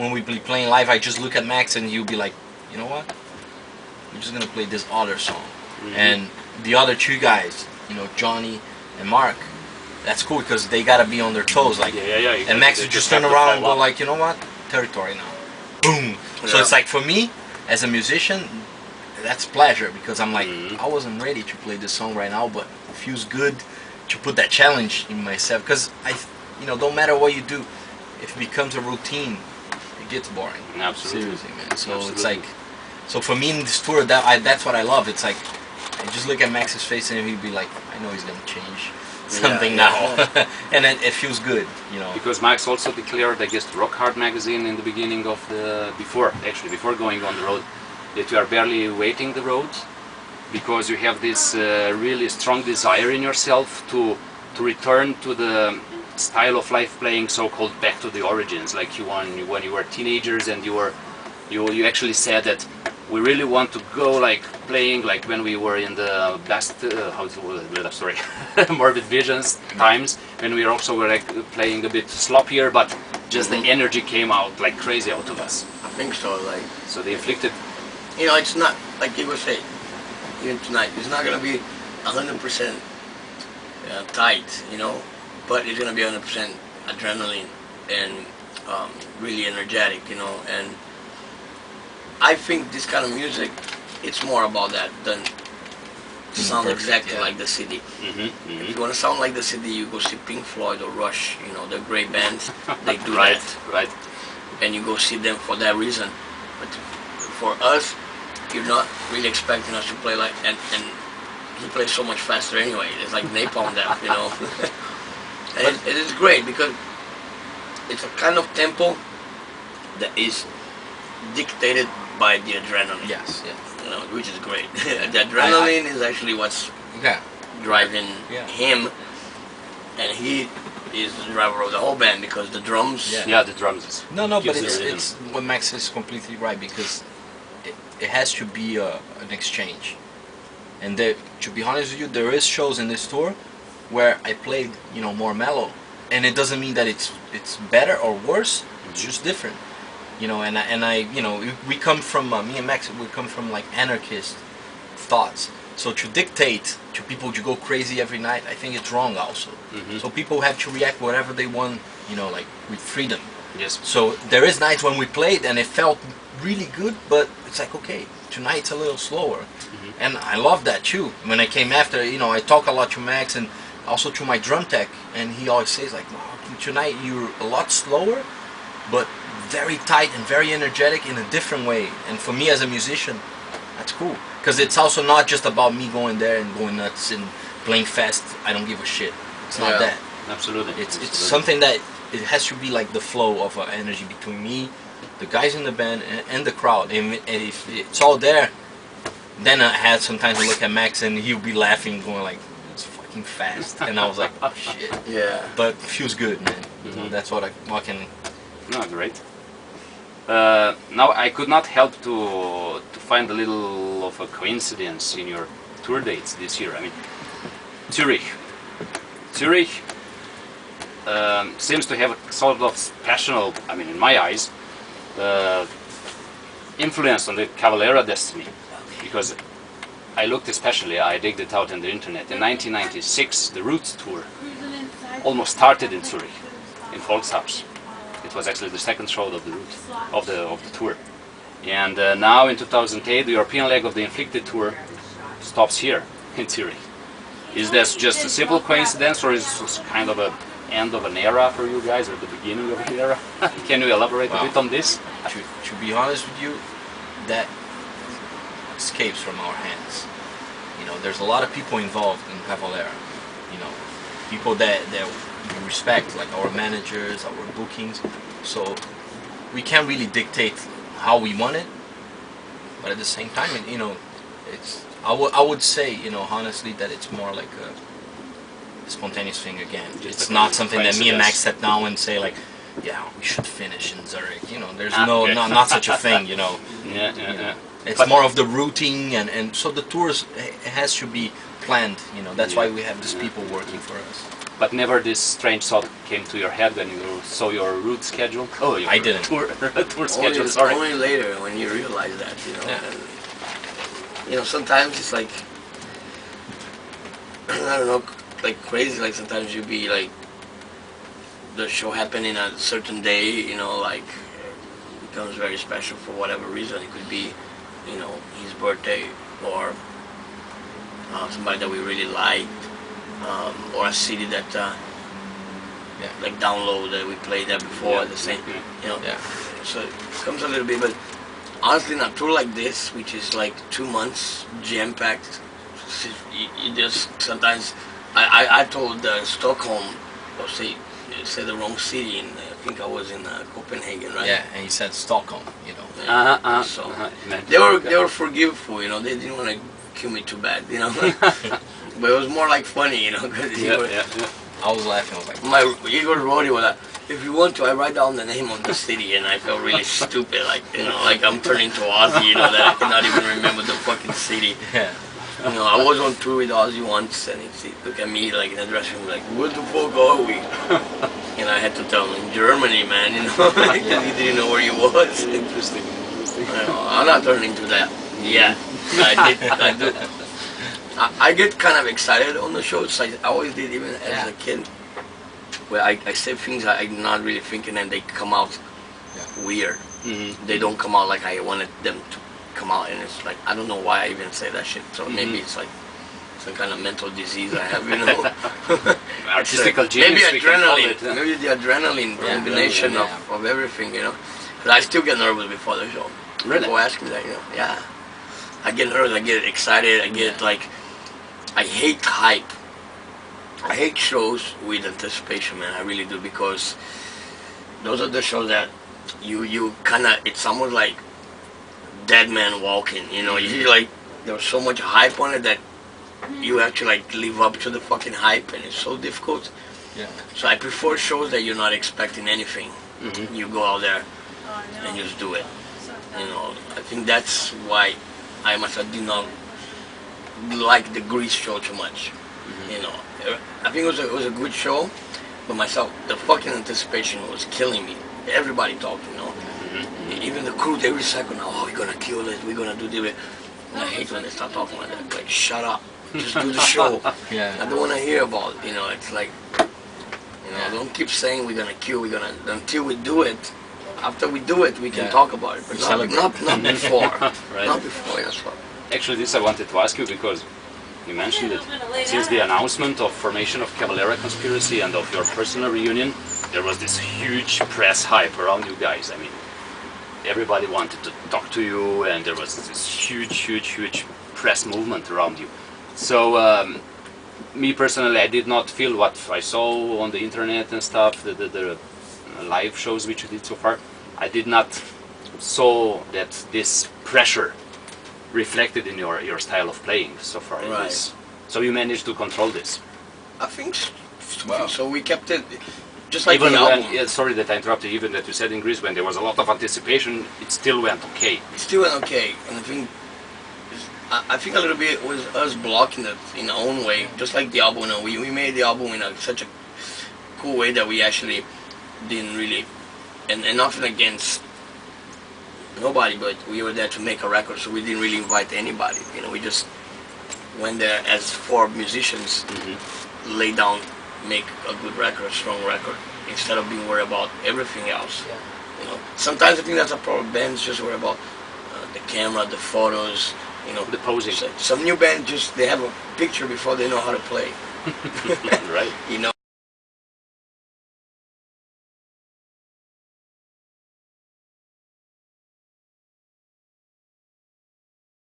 when we be playing live, I just look at Max and he'll be like, you know what? We're just gonna play this other song. And the other two guys, you know, Johnny and Mark, that's cool because they gotta be on their toes, like. And Max would just turn around and go like, you know what? Territory now. Boom. So it's like for me, as a musician, that's pleasure because I'm like, I wasn't ready to play this song right now, but it feels good to put that challenge in myself because you know, don't matter what you do, if it becomes a routine, it gets boring. Absolutely. Seriously, man. So it's like, so for me in this tour, that's what I love. It's like, I just look at Max's face and he'd be like, I know he's gonna change something now, and it feels good, you know. Because Max also declared, I guess, Rock Hard magazine in the beginning of before going on the road, that you are barely waiting the road because you have this really strong desire in yourself to return to the style of life playing, so-called back to the origins, like when you were teenagers and you actually said that we really want to go like playing like when we were in the best Morbid Visions times, when we also were like playing a bit sloppier, but just the energy came out like crazy out of us. I think so. Like, so they inflicted. You know, it's not like Igor said, even tonight, it's not gonna be 100% tight, you know, but it's gonna be 100% adrenaline and really energetic, you know. And I think this kind of music, it's more about that than to sound exactly like the city. If you want to sound like the city, you go see Pink Floyd or Rush, you know, the great bands, they do that. Right. And you go see them for that reason. But for us, you're not really expecting us to play like, and he plays so much faster anyway. It's like napalm death, you know. And it is great because it's a kind of tempo that is dictated by the adrenaline. Yes. You know, which is great. The adrenaline is actually what's driving him, and he is the driver of the whole band because the drums. Yeah, the drums. No, but it's what Max is completely right because it has to be an exchange. And to be honest with you, there is shows in this tour where I played, you know, more mellow, and it doesn't mean that it's better or worse. It's just different. You know, and I, you know, we come from me and Max. We come from like anarchist thoughts. So to dictate to people to go crazy every night, I think it's wrong also. So people have to react whatever they want, you know, like with freedom. Yes. So there is nights when we played and it felt really good, but it's like, okay, tonight's a little slower, and I love that too. When I came after, you know, I talk a lot to Max and also to my drum tech, and he always says like, oh, tonight you're a lot slower, but very tight and very energetic in a different way. And for me as a musician, that's cool. Because it's also not just about me going there and going nuts and playing fast. I don't give a shit. It's not that. Absolutely. It's something that it has to be like the flow of energy between me, the guys in the band, and the crowd. And if it's all there, then I had sometimes I look at Max and he'll be laughing, going like, it's fucking fast. And I was like, oh shit. Yeah. But it feels good, man. So that's what I can. No, great. Now I could not help to find a little of a coincidence in your tour dates this year. I mean, Zürich seems to have a sort of special, I mean, in my eyes, influence on the Cavalera destiny, because I looked especially, I digged it out on the internet. In 1996, the Roots tour almost started in Zurich, in Volkshaus. It was actually the second show of the Roots, of the tour. And now in 2008, the European leg of the Inflicted tour stops here in Zurich. Is this just a simple coincidence, or is this kind of a end of an era for you guys, or the beginning of an era? Can you elaborate a bit on this? To be honest with you, that escapes from our hands. You know, there's a lot of people involved in Cavalera. You know, people that we respect, like our managers, our bookings. So we can't really dictate how we want it, but at the same time, you know, it's. I would say, you know, honestly, that it's more like a spontaneous thing again. It's not something that me and Max sat down and say like, yeah, we should finish in Zurich. You know, there's not such a thing. You know. Yeah. It's more of the routing, and so the tours, it has to be planned. You know, that's why we have these people working for us. But never this strange thought came to your head when you saw your route schedule? Oh, your I didn't. tour schedule, sorry. Only later when you realize that, you know. Yeah. And, you know, sometimes it's like, I don't know, like crazy. Like sometimes you be like, the show happening a certain day, you know, like becomes very special for whatever reason. It could be, you know, his birthday or somebody that we really liked, or a city that like download that we played there before, the same, you know. Yeah. So it comes a little bit, but honestly, in a tour like this, which is like 2 months jam-packed, you just sometimes. I told Stockholm, or say the wrong city, and I think I was in Copenhagen, right? Yeah, and he said Stockholm, you know. Yeah. So they were forgiveful, you know. They didn't want to kill me too bad, you know. But it was more like funny, you know. Cause I was laughing. I was like, my Igor wrote it was like, if you want to, I write down the name of the city, and I felt really stupid, like, you know, like I'm turning to Ozzy, you know, that I cannot even remember the fucking city. yeah. You know, I was on tour with Ozzy once, and he looked at me like in the dressing room, like, "Where the fuck are we?" And I had to tell him, "In Germany, man," you know, because he didn't know where he was. Interesting. You know, I'm not turning to that. Yeah, I do. I get kind of excited on the shows, like I always did, even as a kid, where I say things I'm not really thinking, and they come out weird. Mm-hmm. They don't come out like I wanted them to come out, and it's like I don't know why I even say that shit. So maybe it's like some kind of mental disease I have, you know. Artistical genius. Maybe we can call adrenaline. it, Maybe the adrenaline combination of everything, you know. But I still get nervous before the show. Really? People ask me that, you know. Yeah. I get nervous. I get excited. I get like. I hate hype. I hate shows with anticipation, man. I really do, because those are the shows that you kind of. It's almost like dead man walking, you know. You like there's so much hype on it that you actually like live up to the fucking hype, and it's so difficult. Yeah. So I prefer shows that you're not expecting anything. Mm-hmm. You go out there and just do it. You know, I think that's why I myself did not like the Grease show too much. You know, I think it was a good show, but myself, the fucking anticipation was killing me. Everybody talked, you know. Even the crew, every second, oh, we're gonna kill it, we're gonna do this. And I hate when they start talking like that. Like, shut up, just do the show. I don't want to hear about it, you know. It's like, you know, don't keep saying we're gonna kill, until we do it. After we do it, we can talk about it, but not before. Right. Not before, that's what. Actually, this I wanted to ask you, because you mentioned it. Since the announcement of formation of Cavalera Conspiracy and of your personal reunion, there was this huge press hype around you guys. I mean, everybody wanted to talk to you, and there was this huge press movement around you. So, me personally, I did not feel what I saw on the internet and stuff, the live shows which you did so far. I did not saw that this pressure reflected in your style of playing so far. Right. So you managed to control this. I think so. We kept it just like Even the album. when, sorry that I interrupted. Even that you said in Greece, when there was a lot of anticipation, it still went okay. It still went okay, and I think a little bit was us blocking it in our own way, just like the album. You know, we made the album in such a cool way that we actually didn't really, and nothing against nobody, but we were there to make a record, so we didn't really invite anybody. You know, we just went there as 4 musicians, lay down, make a good record, a strong record, instead of being worried about everything else. You know, sometimes I think that's a problem. Bands just worry about the camera, the photos, you know, the posing. Some new band they have a picture before they know how to play. Right. You know.